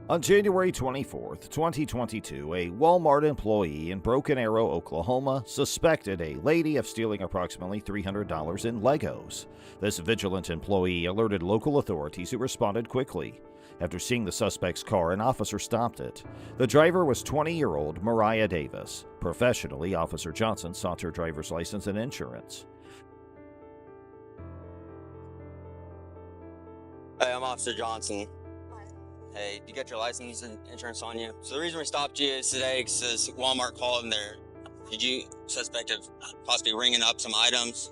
On January 24, 2022, a Walmart employee in Broken Arrow, Oklahoma, suspected a lady of stealing approximately $300 in Legos. This vigilant employee alerted local authorities, who responded quickly. After seeing the suspect's car, an officer stopped it. The driver was 20-year-old Mariah Davis. Professionally, Officer Johnson sought her driver's license and insurance. Hey, I'm Officer Johnson. Hey, you got your license and insurance on you? So the reason we stopped you is today because Walmart called and did you suspect of possibly ringing up some items?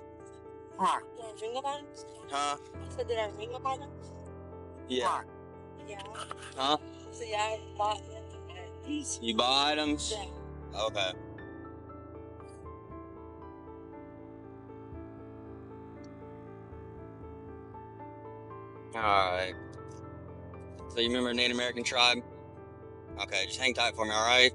Did I ring up items? Huh? So did I ring up items? Yeah. Yeah. Huh? So yeah, I bought these. You buy items? Yeah. Okay. Alright. So you remember Native American tribe? Okay, just hang tight for me, alright?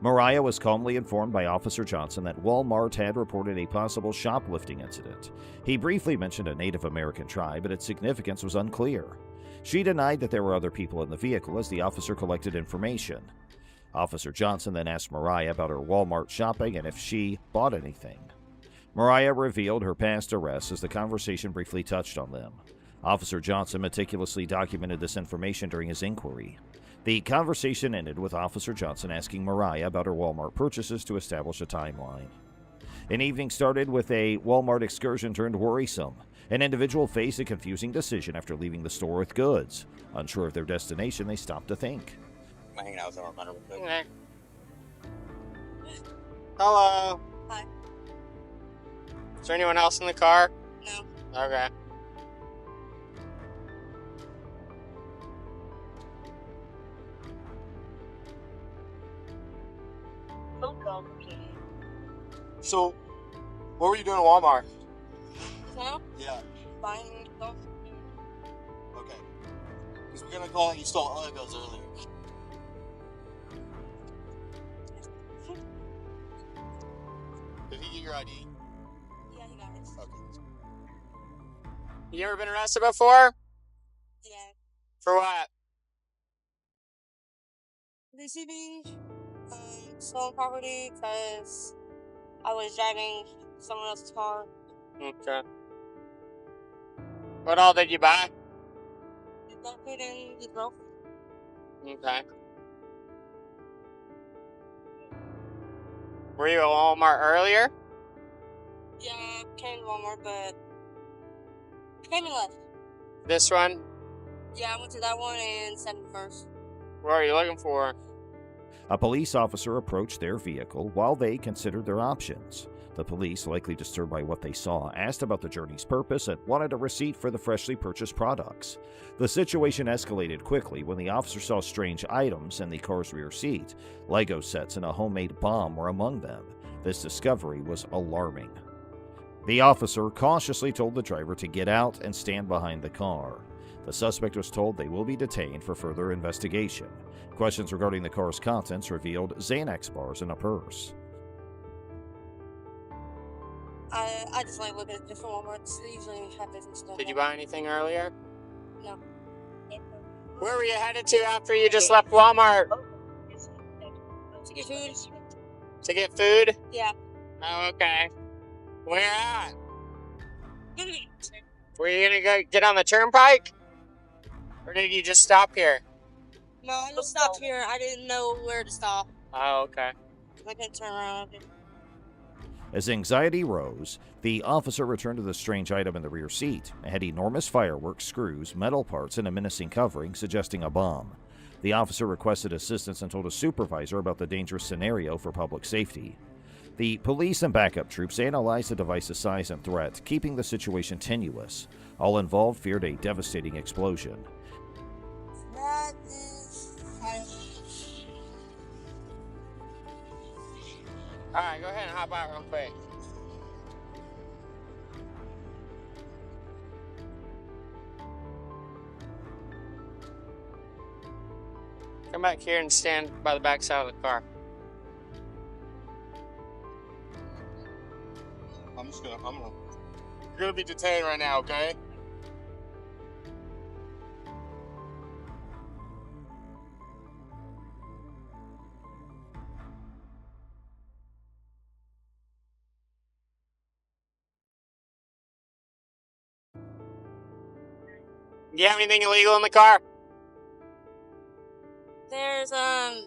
Mariah was calmly informed by Officer Johnson that Walmart had reported a possible shoplifting incident. He briefly mentioned a Native American tribe, but its significance was unclear. She denied that there were other people in the vehicle as the officer collected information. Officer Johnson then asked Mariah about her Walmart shopping and if she bought anything. Mariah revealed her past arrests as the conversation briefly touched on them. Officer Johnson meticulously documented this information during his inquiry. The conversation ended with Officer Johnson asking Mariah about her Walmart purchases to establish a timeline. An evening started with a Walmart excursion turned worrisome. An individual faced a confusing decision after leaving the store with goods. Unsure of their destination, they stopped to think. I'm hanging out with someone real quick. Okay. Hello. Hi. Is there anyone else in the car? No. Okay. So, what were you doing at Walmart? So, Yeah. buying stuff. Okay. Because we're gonna call it you stole Legos earlier. Did he get your ID? Yeah, he got it. Okay. You ever been arrested before? Yeah. For what? Receiving stolen property because I was driving someone else's car. Okay. What all did you buy? Dog food and milk. Okay. Were you at Walmart earlier? Yeah, I came to Walmart, but came and left. This one? Yeah, I went to that one and 71st. What are you looking for? A police officer approached their vehicle while they considered their options. The police, likely disturbed by what they saw, asked about the journey's purpose and wanted a receipt for the freshly purchased products. The situation escalated quickly when the officer saw strange items in the car's rear seat. Lego sets and a homemade bomb were among them. This discovery was alarming. The officer cautiously told the driver to get out and stand behind the car. The suspect was told they will be detained for further investigation. Questions regarding the car's contents revealed Xanax bars in a purse. I just like looking at different Walmarts. They usually have different stuff. Did you buy anything earlier? No. Where were you headed to after you just left Walmart? To get food? To get food? Yeah. Oh, okay. Where at? Were you gonna go get on the turnpike? Or did you just stop here? No, I just stopped here. I didn't know where to stop. Oh, okay. I couldn't turn around. As anxiety rose, the officer returned to the strange item in the rear seat. It had enormous fireworks, screws, metal parts, and a menacing covering, suggesting a bomb. The officer requested assistance and told a supervisor about the dangerous scenario for public safety. The police and backup troops analyzed the device's size and threat, keeping the situation tenuous. All involved feared a devastating explosion. That is Alright, go ahead and hop out real quick. Come back here and stand by the back side of the car. I'm gonna gonna be detained right now, okay? Do you have anything illegal in the car? There's a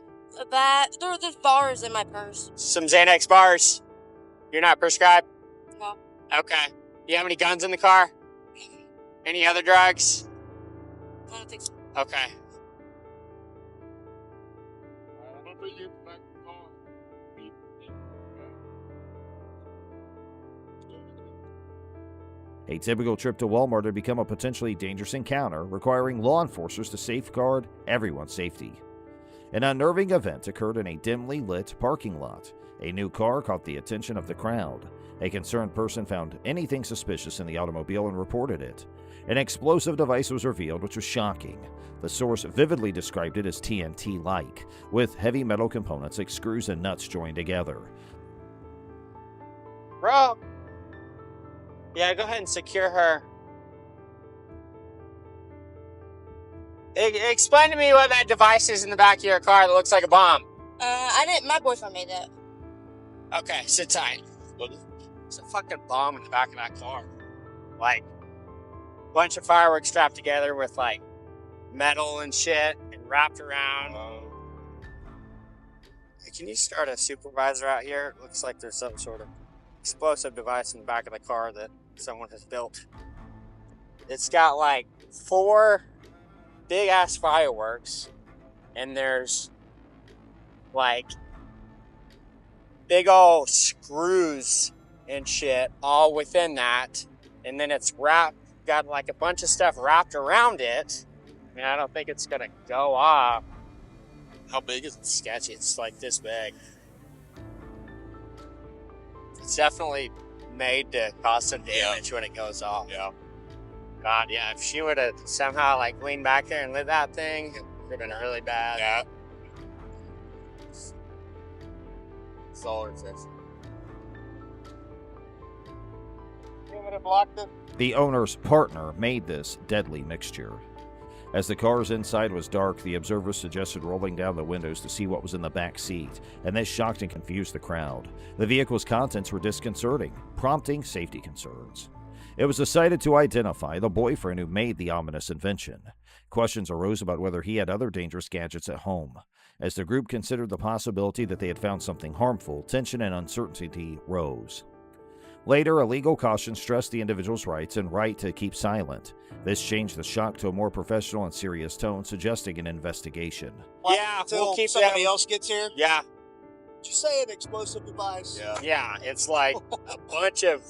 bat. There's bars in my purse. Some Xanax bars. You're not prescribed? No. Okay. Do you have any guns in the car? Any other drugs? I don't think so. Okay. I'm gonna put you back in the car. A typical trip to Walmart had become a potentially dangerous encounter, requiring law enforcers to safeguard everyone's safety. An unnerving event occurred in a dimly lit parking lot. A new car caught the attention of the crowd. A concerned person found anything suspicious in the automobile and reported it. An explosive device was revealed, which was shocking. The source vividly described it as TNT-like, with heavy metal components like screws and nuts joined together. Bro. Yeah, go ahead and secure her. Explain to me what that device is in the back of your car that looks like a bomb. I didn't. My boyfriend made that. Okay, sit tight. There's a fucking bomb in the back of that car. Like, a bunch of fireworks strapped together with, like, metal and shit and wrapped around. Hey, can you start a supervisor out here? It looks like there's some sort of explosive device in the back of the car that someone has built. It's got, like, 4 big-ass fireworks, and there's, like, big old screws and shit all within that, and then it's got like a bunch of stuff wrapped around it. I mean, I don't think it's gonna go off. How big is it? Sketchy. It's like this big. It's definitely made to cause some damage when it goes off. Yeah. God, yeah. If she would have somehow like leaned back there and lit that thing, it would have been really bad. Yeah. That's all it says. You want me to block this? The owner's partner made this deadly mixture. As the car's inside was dark, the observers suggested rolling down the windows to see what was in the back seat, and this shocked and confused the crowd. The vehicle's contents were disconcerting, prompting safety concerns. It was decided to identify the boyfriend who made the ominous invention. Questions arose about whether he had other dangerous gadgets at home. As the group considered the possibility that they had found something harmful, tension and uncertainty rose. Later, a legal caution stressed the individual's rights and right to keep silent. This changed the shock to a more professional and serious tone, suggesting an investigation. Yeah, Until we'll keep somebody them. else gets here. Yeah, Did you say an explosive device? Yeah. yeah. It's like a bunch of.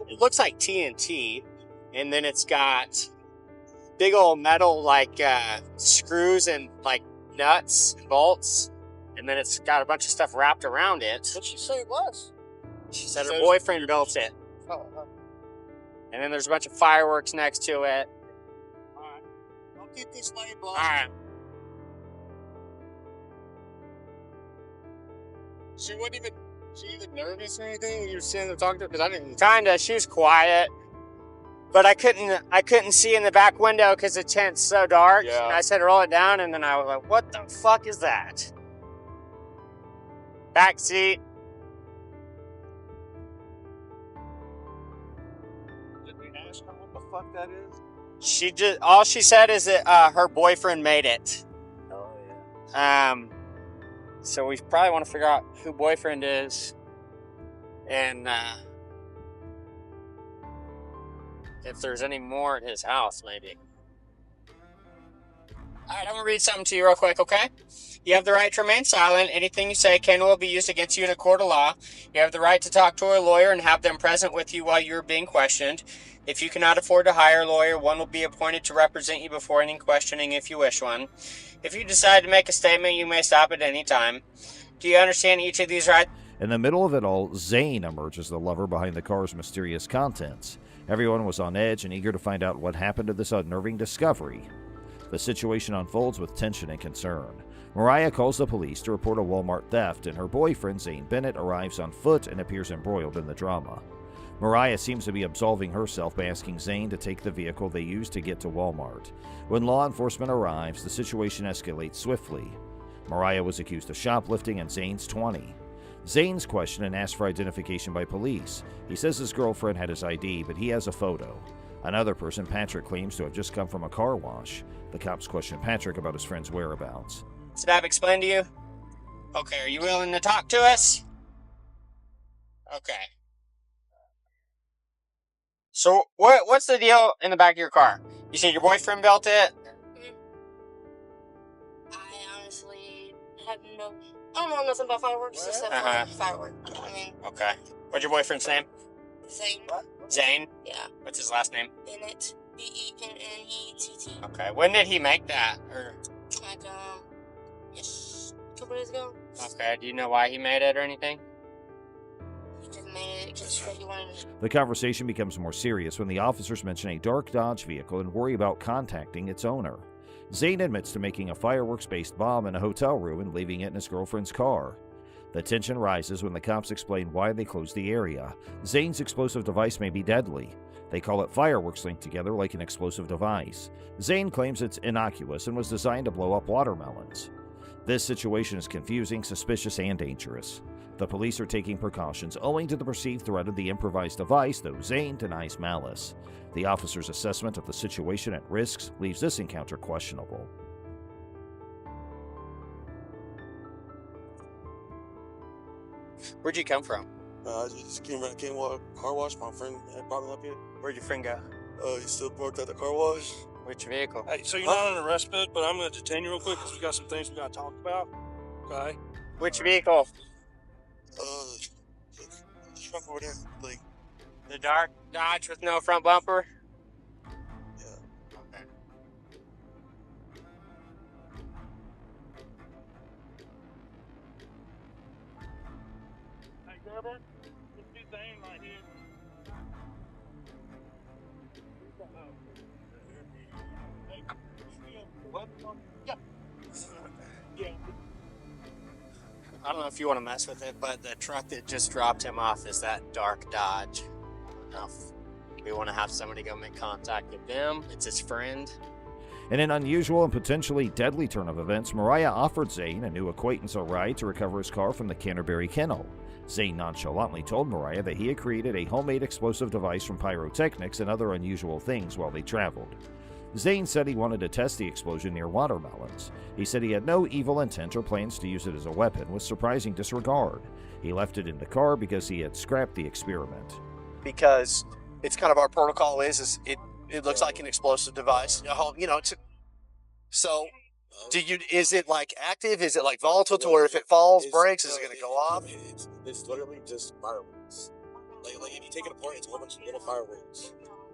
It looks like TNT, and then it's got big old metal like screws and like nuts and bolts, and then it's got a bunch of stuff wrapped around it. What'd she say it was? She said her boyfriend built it, Oh, and then there's a bunch of fireworks next to it. all right. I'll keep these lane All blocked. right. She wasn't even nervous or anything? You were sitting there talking to her? Because I didn't. Kinda. She was quiet, but I couldn't see in the back window because the tent's so dark. Yeah. And I said roll it down, and then I was like, "What the fuck is that?" Back seat. Did we ask her what the fuck that is? All she said is that her boyfriend made it. Oh, yeah. So we probably want to figure out who boyfriend is, and if there's any more at his house, maybe. All right, I'm gonna read something to you real quick, okay? You have the right to remain silent. Anything you say can or will be used against you in a court of law. You have the right to talk to a lawyer and have them present with you while you're being questioned. If you cannot afford to hire a lawyer, one will be appointed to represent you before any questioning if you wish one. If you decide to make a statement, you may stop at any time. Do you understand each of these rights? In the middle of it all, Zane emerges the lover behind the car's mysterious contents. Everyone was on edge and eager to find out what happened to this unnerving discovery. The situation unfolds with tension and concern. Mariah calls the police to report a Walmart theft, and her boyfriend, Zane Bennett, arrives on foot and appears embroiled in the drama. Mariah seems to be absolving herself by asking Zane to take the vehicle they used to get to Walmart. When law enforcement arrives, the situation escalates swiftly. Mariah was accused of shoplifting and Zane's 20. Zane's questioned and asked for identification by police. He says his girlfriend had his ID, but he has a photo. Another person, Patrick, claims to have just come from a car wash. The cops question Patrick about his friend's whereabouts. Did I explain to you? Okay, are you willing to talk to us? Okay. So, what's the deal in the back of your car? You said your boyfriend built it? I honestly have I don't know nothing about fireworks except for fireworks. I mean. Okay. What's your boyfriend's name? Zane. Zane? Yeah. What's his last name? Bennett. Bennett. Okay. When did he make that? Or Like, yes, a couple days ago. okay. Do you know why he made it or anything? He just made it because he wanted to. The conversation becomes more serious when the officers mention a dark Dodge vehicle and worry about contacting its owner. Zane admits to making a fireworks-based bomb in a hotel room and leaving it in his girlfriend's car. The tension rises when the cops explain why they closed the area. Zane's explosive device may be deadly. They call it fireworks linked together like an explosive device. Zane claims it's innocuous and was designed to blow up watermelons. This situation is confusing, suspicious, and dangerous. The police are taking precautions owing to the perceived threat of the improvised device, though Zane denies malice. The officer's assessment of the situation and risks leaves this encounter questionable. Where'd you come from? I just came car wash. My friend had brought me up here. Where'd your friend go? He still worked at the car wash. Which vehicle? Hey, so you're not on an arrest book, but I'm going to detain you real quick because we got some things we got to talk about. Okay? Which vehicle? The truck over there, like, The dark Dodge with no front bumper? yeah. Okay. Hey, Gerber, this new thing right here. What? Yeah. Yeah. I don't know if you want to mess with it, but the truck that just dropped him off is that dark Dodge. Now, if we want to have somebody go make contact with them, it's his friend. In an unusual and potentially deadly turn of events, Mariah offered Zane, a new acquaintance, a ride to recover his car from the Canterbury kennel. Zane nonchalantly told Mariah that he had created a homemade explosive device from pyrotechnics and other unusual things while they traveled. Zane said he wanted to test the explosion near watermelons. He said he had no evil intent or plans to use it as a weapon, with surprising disregard. He left it in the car because he had scrapped the experiment. Because it's kind of our protocol is it looks like an explosive device. So is it like active? Is it like volatile to where if it falls, breaks, is it going to go off? It's literally just fireworks. Like if you take it apart, it's a whole bunch of little fireworks.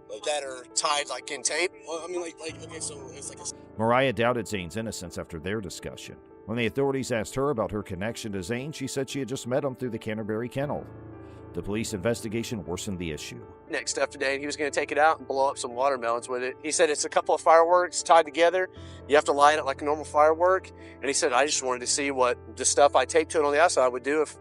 Like That are tied like in tape? well, I mean, okay, so it's like a Mariah doubted Zane's innocence after their discussion. When the authorities asked her about her connection to Zane, she said she had just met him through the Canterbury kennel. The police investigation worsened the issue. Next step today, he was going to take it out and blow up some watermelons with it. He said it's a couple of fireworks tied together. You have to light it like a normal firework. And he said, I just wanted to see what the stuff I taped to it on the outside would do if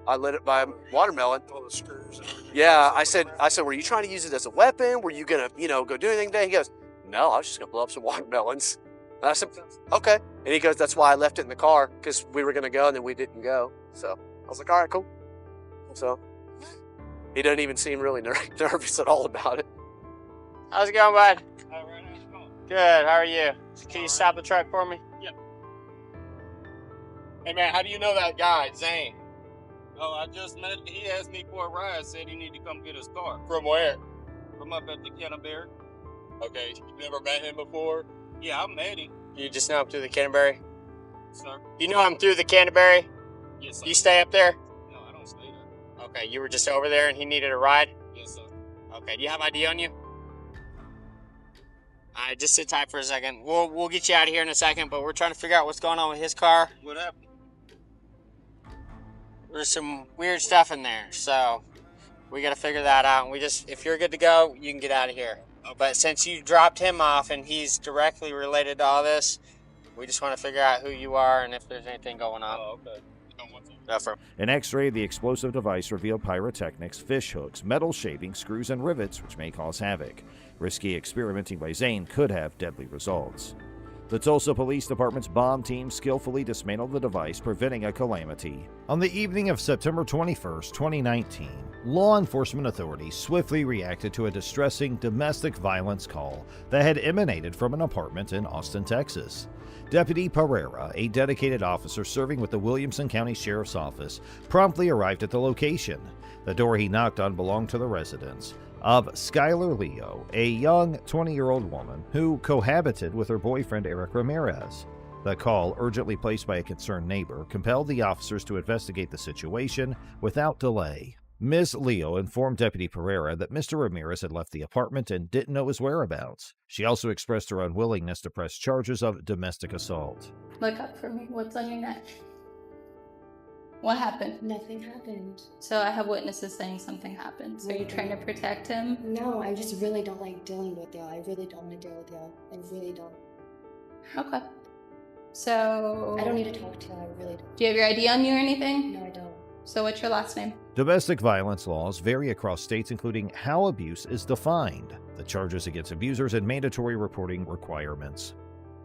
I lit it by a watermelon. All the screws. Yeah, I said, were you trying to use it as a weapon? Were you going to, go do anything today? He goes, no, I was just going to blow up some watermelons. And I said, okay. And he goes, that's why I left it in the car, because we were going to go and then we didn't go. So I was like, all right, cool. So he doesn't even seem really nervous at all about it. How's it going, bud? All right, how's it going? Good, how are you? Can you stop the truck for me? Hey man, how do you know that guy, Zane? Oh, I just met. He asked me for a ride. Said he need to come get his car From where? from up at the Canterbury. Okay, you never met him before? Yeah, I met him, You just know I'm through the Canterbury? sir. You know I'm through the Canterbury? Yes, sir. You stay up there? No, I don't stay there. Okay, you were just over there and he needed a ride? Yes, sir. Okay, do you have ID on you? Alright, just sit tight for a second. We'll get you out of here in a second, but we're trying to figure out what's going on with his car. What happened? There's some weird stuff in there, so we gotta figure that out. And if you're good to go, you can get out of here. But since you dropped him off and he's directly related to all this, we just want to figure out who you are and if there's anything going on. Oh, okay. You don't want to? Affirm. An x-ray of the explosive device revealed pyrotechnics, fish hooks, metal shavings, screws, and rivets, which may cause havoc. Risky experimenting by Zane could have deadly results. The Tulsa Police Department's bomb team skillfully dismantled the device, preventing a calamity. On the evening of September 21, 2019, law enforcement authorities swiftly reacted to a distressing domestic violence call that had emanated from an apartment in Austin, Texas. Deputy Pereira, a dedicated officer serving with the Williamson County Sheriff's Office, promptly arrived at the location. The door he knocked on belonged to the residence of Skylar Leo, a young 20-year-old woman who cohabited with her boyfriend Eric Ramirez. The call, urgently placed by a concerned neighbor, compelled the officers to investigate the situation without delay. Ms. Leo informed Deputy Pereira that Mr. Ramirez had left the apartment and didn't know his whereabouts. She also expressed her unwillingness to press charges of domestic assault. Look up for me. What's on your neck? What happened? Nothing happened. So I have witnesses saying something happened. So are you trying to protect him? No, I just really don't like dealing with y'all. I really don't want to deal with y'all. I really don't. Okay. So... I don't need to talk to y'all. I really don't. Do you have your ID on you or anything? No, I don't. So what's your last name? Domestic violence laws vary across states, including how abuse is defined, the charges against abusers, and mandatory reporting requirements.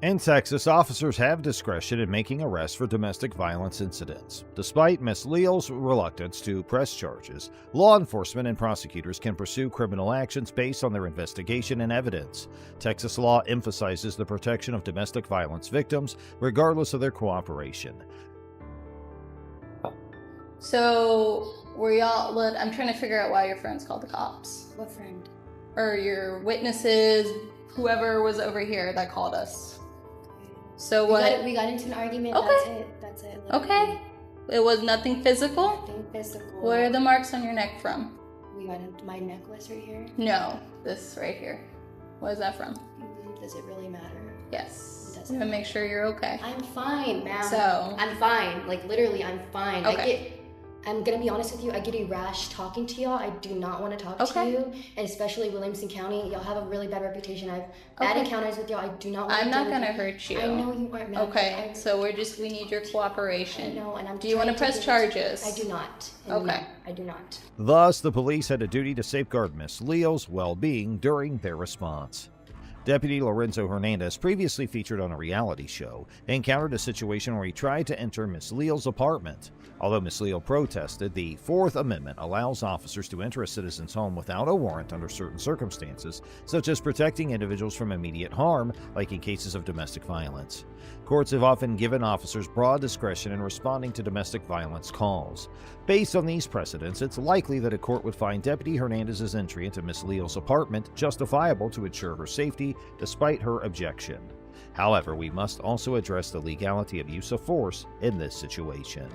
In Texas, officers have discretion in making arrests for domestic violence incidents. Despite Ms. Leo's reluctance to press charges, law enforcement and prosecutors can pursue criminal actions based on their investigation and evidence. Texas law emphasizes the protection of domestic violence victims, regardless of their cooperation. So, were y'all... I'm trying to figure out why your friends called the cops. What friend? Or your witnesses, whoever was over here that called us. So what? We got into an argument. Okay. That's it. Okay. It was nothing physical? Nothing physical. Where are the marks on your neck from? We got into my necklace right here. No, this right here. What is that from? Does it really matter? Yes. It doesn't. To make sure you're okay. I'm fine, ma'am. So. I'm fine. Like, literally, I'm fine. Okay. I'm gonna be honest with you, I get a rash talking to y'all. I do not want to talk to you, and especially Williamson County. Y'all have a really bad reputation. I've bad encounters with y'all. I do not want to I'm not gonna hurt you. I know you aren't, ma'am. Okay, so we need your cooperation. I know, and I'm Do you want to press charges? I do not. Okay. No, I do not. Thus, the police had a duty to safeguard Miss Leo's well-being during their response. Deputy Lorenzo Hernandez, previously featured on a reality show, encountered a situation where he tried to enter Miss Leo's apartment. Although Miss Leo protested, the Fourth Amendment allows officers to enter a citizen's home without a warrant under certain circumstances, such as protecting individuals from immediate harm, like in cases of domestic violence. Courts have often given officers broad discretion in responding to domestic violence calls. Based on these precedents, it's likely that a court would find Deputy Hernandez's entry into Miss Leo's apartment justifiable to ensure her safety despite her objection. However, we must also address the legality of use of force in this situation.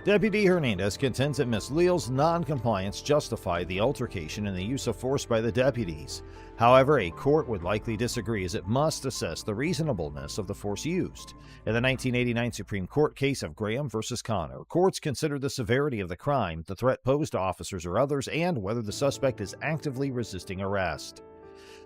Deputy Hernandez contends that Ms. Leo's non-compliance justified the altercation and the use of force by the deputies. However, a court would likely disagree, as it must assess the reasonableness of the force used. In the 1989 Supreme Court case of Graham v. Connor, courts considered the severity of the crime, the threat posed to officers or others, and whether the suspect is actively resisting arrest.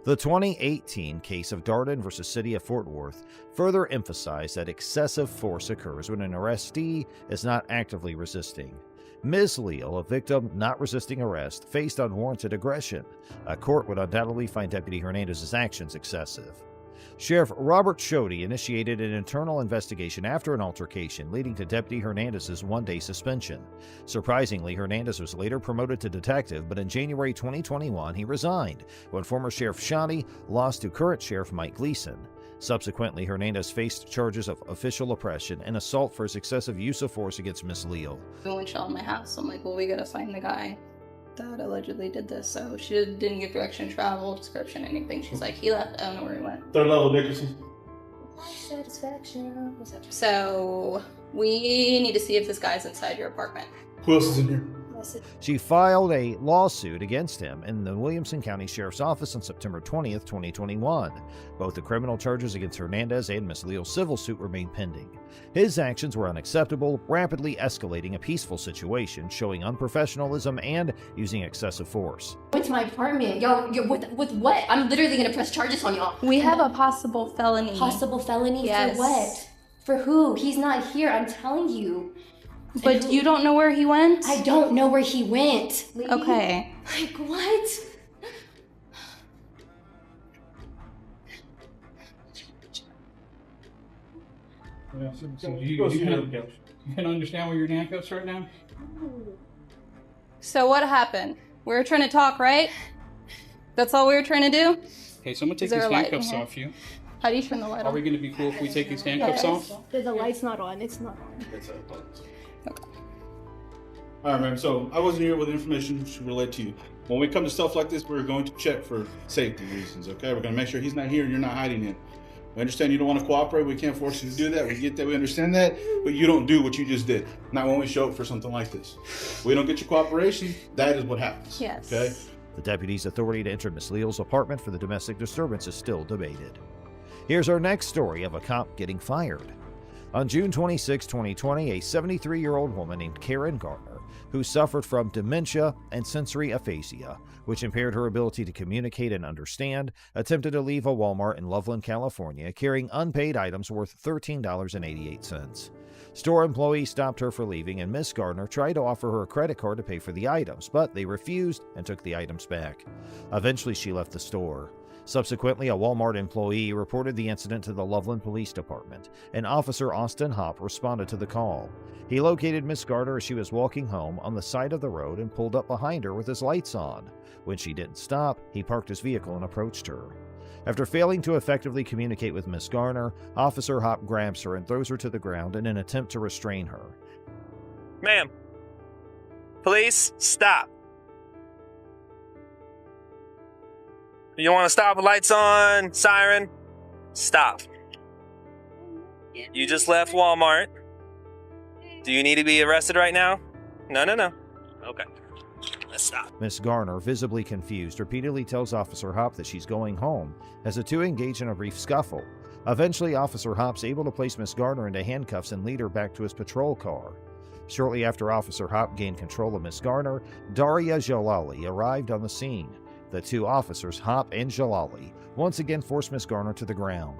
The 2018 case of Darden v. City of Fort Worth further emphasized that excessive force occurs when an arrestee is not actively resisting. Ms. Leo, a victim not resisting arrest, faced unwarranted aggression. A court would undoubtedly find Deputy Hernandez's actions excessive. Sheriff Robert Shoddy initiated an internal investigation after an altercation, leading to Deputy Hernandez's one-day suspension. Surprisingly, Hernandez was later promoted to detective, but in January 2021, he resigned when former Sheriff Shoddy lost to current Sheriff Mike Gleason. Subsequently, Hernandez faced charges of official oppression and assault for his excessive use of force against Miss Leo. We went to my house. I'm like, well, we gotta find the guy that allegedly did this. So she didn't give direction, travel, description, anything. She's like, he left. I don't know where he went. Third level Nicholson. Satisfaction. What's up? So we need to see if this guy's inside your apartment. Who else is in here? She filed a lawsuit against him in the Williamson County Sheriff's Office on September 20th, 2021. Both the criminal charges against Hernandez and Miss Leo's civil suit remain pending. His actions were unacceptable, rapidly escalating a peaceful situation, showing unprofessionalism and using excessive force. Went to my apartment. Yo, with what? I'm literally gonna press charges on y'all. We have a possible felony. Possible felony? Yes. For what? For who? He's not here, I'm telling you. But you don't know where he went? I don't know where he went. Okay. Like, what? Well, so you can understand where you're in handcuffs right now? So what happened? We were trying to talk, right? That's all we were trying to do? Okay, so I'm gonna take Is there these a light handcuffs in here? off you. How do you turn the light Are on? we gonna be cool if we take these handcuffs off? The light's not on. It's not on. All right, man. So I wasn't here with information to relate to you. When we come to stuff like this, we're going to check for safety reasons, okay? We're going to make sure he's not here and you're not hiding him. We understand you don't want to cooperate. We can't force you to do that. We get that. We understand that. But you don't do what you just did. Not when we show up for something like this. We don't get your cooperation. That is what happens. Yes. Okay? The deputy's authority to enter Miss Leal's apartment for the domestic disturbance is still debated. Here's our next story of a cop getting fired. On June 26, 2020, a 73-year-old woman named Karen Gardner, who suffered from dementia and sensory aphasia, which impaired her ability to communicate and understand, attempted to leave a Walmart in Loveland, California, carrying unpaid items worth $13.88. Store employees stopped her for leaving, and Miss Gardner tried to offer her a credit card to pay for the items, but they refused and took the items back. Eventually, she left the store. Subsequently, a Walmart employee reported the incident to the Loveland Police Department, and Officer Austin Hopp responded to the call. He located Miss Gardner as she was walking home on the side of the road and pulled up behind her with his lights on. When she didn't stop, he parked his vehicle and approached her. After failing to effectively communicate with Miss Gardner, Officer Hopp grabs her and throws her to the ground in an attempt to restrain her. Ma'am, police, stop. You want to stop with lights on, siren? Stop. You just left Walmart. Do you need to be arrested right now? No. Okay. Let's stop. Miss Garner, visibly confused, repeatedly tells Officer Hopp that she's going home, as the two engage in a brief scuffle. Eventually, Officer Hopp's able to place Miss Garner into handcuffs and lead her back to his patrol car. Shortly after Officer Hopp gained control of Miss Garner, Daria Jalali arrived on the scene. The two officers, Hopp and Jalali, once again forced Miss Garner to the ground.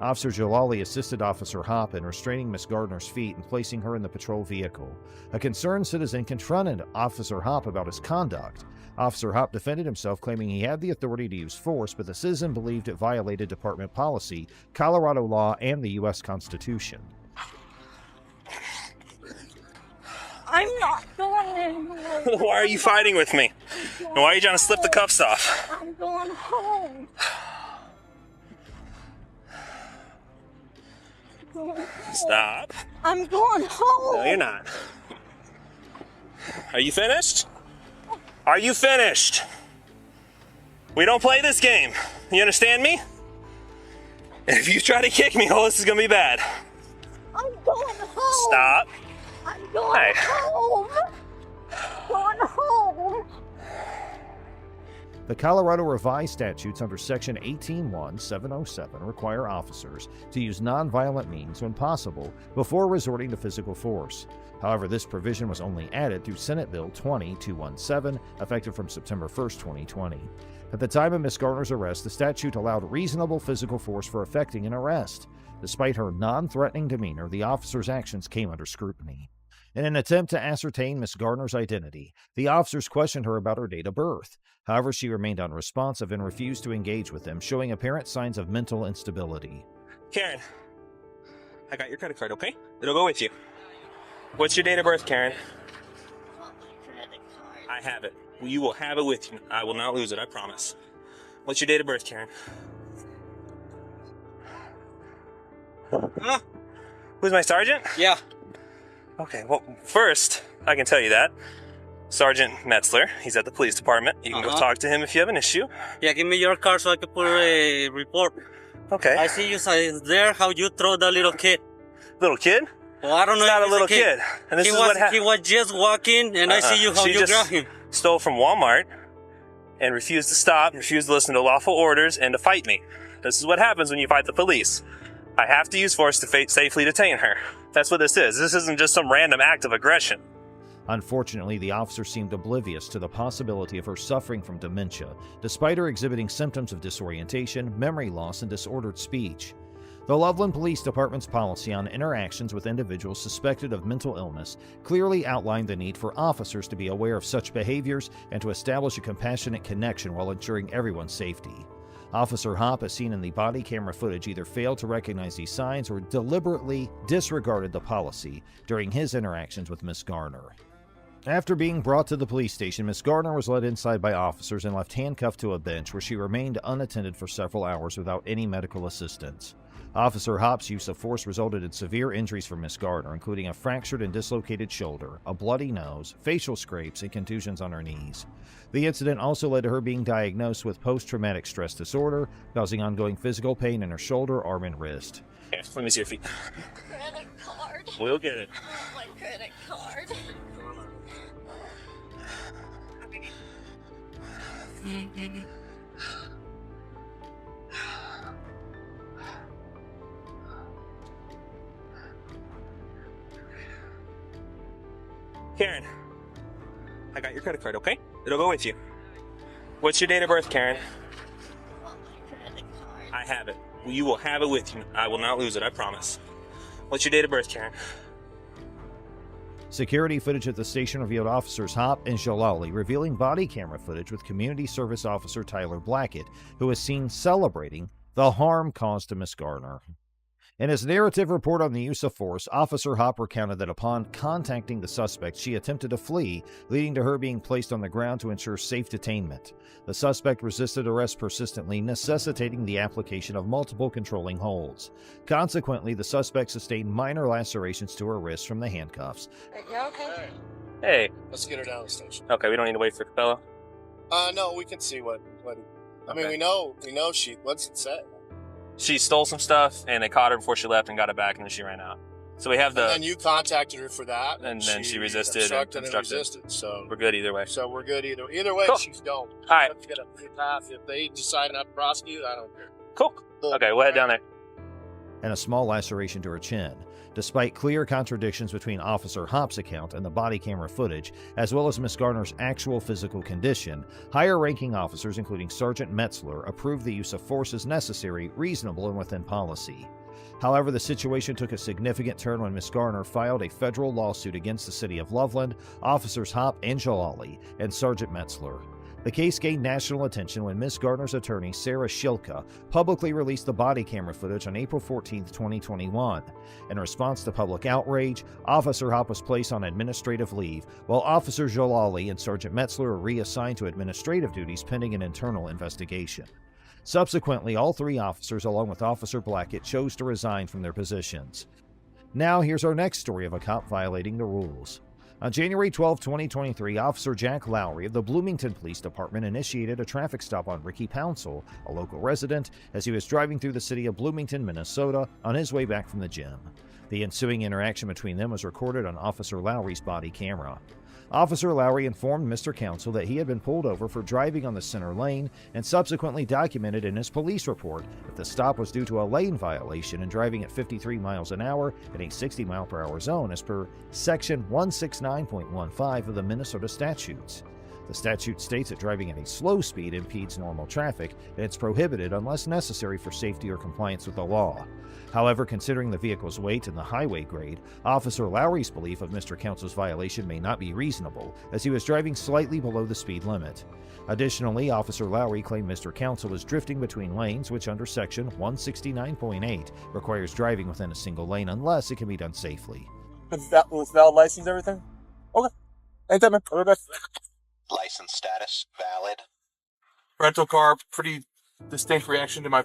Officer Jalali assisted Officer Hopp in restraining Miss Gardner's feet and placing her in the patrol vehicle. A concerned citizen confronted Officer Hopp about his conduct. Officer Hopp defended himself, claiming he had the authority to use force, but the citizen believed it violated department policy, Colorado law, and the U.S. Constitution. I'm not going. Why are you fighting with me? And why are you trying to slip the cuffs off? I'm going home. Stop. I'm going home. No, you're not. Are you finished? Are you finished? We don't play this game. You understand me? If you try to kick me, oh, this is gonna be bad. I'm going home. Stop. I'm going home. Going home. The Colorado revised statutes under Section 18.1.707 require officers to use nonviolent means when possible before resorting to physical force. However, this provision was only added through Senate Bill 20.217, effective from September 1, 2020. At the time of Miss Gardner's arrest, the statute allowed reasonable physical force for effecting an arrest. Despite her non-threatening demeanor, the officer's actions came under scrutiny. In an attempt to ascertain Miss Gardner's identity, the officers questioned her about her date of birth. However, she remained unresponsive and refused to engage with them, showing apparent signs of mental instability. Karen, I got your credit card, okay? It'll go with you. What's your date of birth, Karen? I have it. You will have it with you. I will not lose it, I promise. What's your date of birth, Karen? Huh? Who's my sergeant? Yeah. Okay, well, first, I can tell you that. Sergeant Metzler, he's at the police department. You can go talk to him if you have an issue. Yeah, give me your card so I can put a report. Okay. I see you there, how you throw the little kid. Little kid? Well, I don't know. He's not a little kid. And this is what happened. He was just walking, and I see you how you grab him. Stole from Walmart and refused to stop, refused to listen to lawful orders, and to fight me. This is what happens when you fight the police. I have to use force to safely detain her. That's what this is. This isn't just some random act of aggression. Unfortunately, the officer seemed oblivious to the possibility of her suffering from dementia, despite her exhibiting symptoms of disorientation, memory loss, and disordered speech. The Loveland Police Department's policy on interactions with individuals suspected of mental illness clearly outlined the need for officers to be aware of such behaviors and to establish a compassionate connection while ensuring everyone's safety. Officer Hopp, as seen in the body camera footage, either failed to recognize these signs or deliberately disregarded the policy during his interactions with Miss Garner. After being brought to the police station, Miss Garner was led inside by officers and left handcuffed to a bench where she remained unattended for several hours without any medical assistance. Officer Hopp's use of force resulted in severe injuries for Miss Garner, including a fractured and dislocated shoulder, a bloody nose, facial scrapes, and contusions on her knees. The incident also led to her being diagnosed with post-traumatic stress disorder, causing ongoing physical pain in her shoulder, arm, and wrist. Yeah, let me see your feet. Credit card. We'll get it. Oh, my credit card. Karen, I got your credit card, okay? It'll go with you. What's your date of birth, Karen? I have it. You will have it with you. I will not lose it, I promise. What's your date of birth, Karen? Security footage at the station revealed officers Hopp and Jalali revealing body camera footage with community service officer Tyler Blackett, who was seen celebrating the harm caused to Miss Garner. In his narrative report on the use of force, Officer Hopp recounted that upon contacting the suspect, she attempted to flee, leading to her being placed on the ground to ensure safe detainment. The suspect resisted arrest persistently, necessitating the application of multiple controlling holds. Consequently, the suspect sustained minor lacerations to her wrists from the handcuffs. You okay? Hey. Let's get her down to the station. Okay, we don't need to wait for Capella. No, we can see what. I mean, we know she. What's it say? She stole some stuff, and they caught her before she left and got it back, and then she ran out. So we have the... And then you contacted her for that. And then she resisted. Obstructed and resisted, so... We're good either way. So we're good either way, cool. She's going. All right. Let's get a free pass. If they decide not to prosecute, I don't care. Cool. Okay, we'll head down there. And a small laceration to her chin. Despite clear contradictions between Officer Hopp's account and the body camera footage, as well as Miss Garner's actual physical condition, higher-ranking officers, including Sergeant Metzler, approved the use of force as necessary, reasonable, and within policy. However, the situation took a significant turn when Miss Garner filed a federal lawsuit against the city of Loveland, Officers Hopp and Jalali, and Sergeant Metzler. The case gained national attention when Miss Garner's attorney, Sarah Shilka, publicly released the body camera footage on April 14, 2021. In response to public outrage, Officer Hopp was placed on administrative leave, while Officer Jalali and Sergeant Metzler were reassigned to administrative duties pending an internal investigation. Subsequently, all three officers, along with Officer Blackett, chose to resign from their positions. Now, here's our next story of a cop violating the rules. On January 12, 2023, Officer Jack Lowry of the Bloomington Police Department initiated a traffic stop on Ricky Pouncil, a local resident, as he was driving through the city of Bloomington, Minnesota, on his way back from the gym. The ensuing interaction between them was recorded on Officer Lowry's body camera. Officer Lowry informed Mr. Council that he had been pulled over for driving on the center lane and subsequently documented in his police report that the stop was due to a lane violation and driving at 53 miles an hour in a 60 mile per hour zone as per Section 169.15 of the Minnesota statutes. The statute states that driving at a slow speed impedes normal traffic and it's prohibited unless necessary for safety or compliance with the law. However, considering the vehicle's weight and the highway grade, Officer Lowry's belief of Mr. Council's violation may not be reasonable, as he was driving slightly below the speed limit. Additionally, Officer Lowry claimed Mr. Council was drifting between lanes, which under Section 169.8 requires driving within a single lane unless it can be done safely. With valid license, everything? Okay. Anytime, man. I'll be back. License status valid. Rental car, pretty distinct reaction to my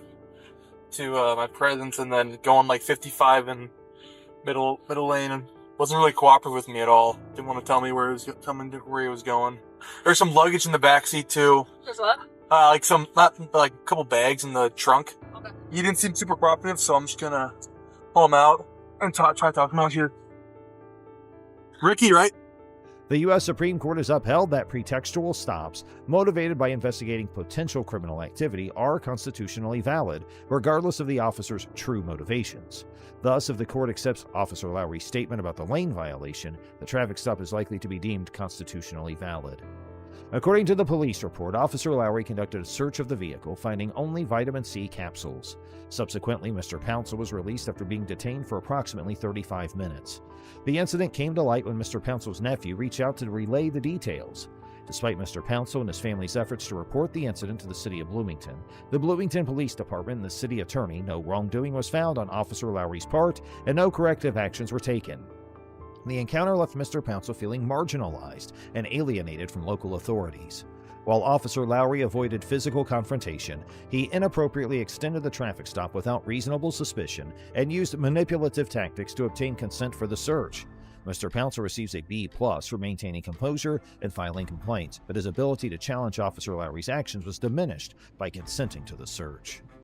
presence, and then going like 55 in middle lane, and wasn't really cooperative with me at all. Didn't want to tell me where he was going. There's some luggage in the back seat too. There's what? Like a couple bags in the trunk. Okay. He didn't seem super cooperative, so I'm just gonna pull him out and try to talk him out here. Ricky, right? The U.S. Supreme Court has upheld that pretextual stops, motivated by investigating potential criminal activity, are constitutionally valid, regardless of the officer's true motivations. Thus, if the court accepts Officer Lowry's statement about the lane violation, the traffic stop is likely to be deemed constitutionally valid. According to the police report, Officer Lowry conducted a search of the vehicle, finding only vitamin C capsules. Subsequently, Mr. Pouncil was released after being detained for approximately 35 minutes. The incident came to light when Mr. Pouncil's nephew reached out to relay the details. Despite Mr. Pouncil and his family's efforts to report the incident to the city of Bloomington, the Bloomington Police Department and the city attorney, no wrongdoing was found on Officer Lowry's part and no corrective actions were taken. The encounter left Mr. Pouncil feeling marginalized and alienated from local authorities. While Officer Lowry avoided physical confrontation, he inappropriately extended the traffic stop without reasonable suspicion and used manipulative tactics to obtain consent for the search. Mr. Pouncil receives a B+ for maintaining composure and filing complaints, but his ability to challenge Officer Lowry's actions was diminished by consenting to the search.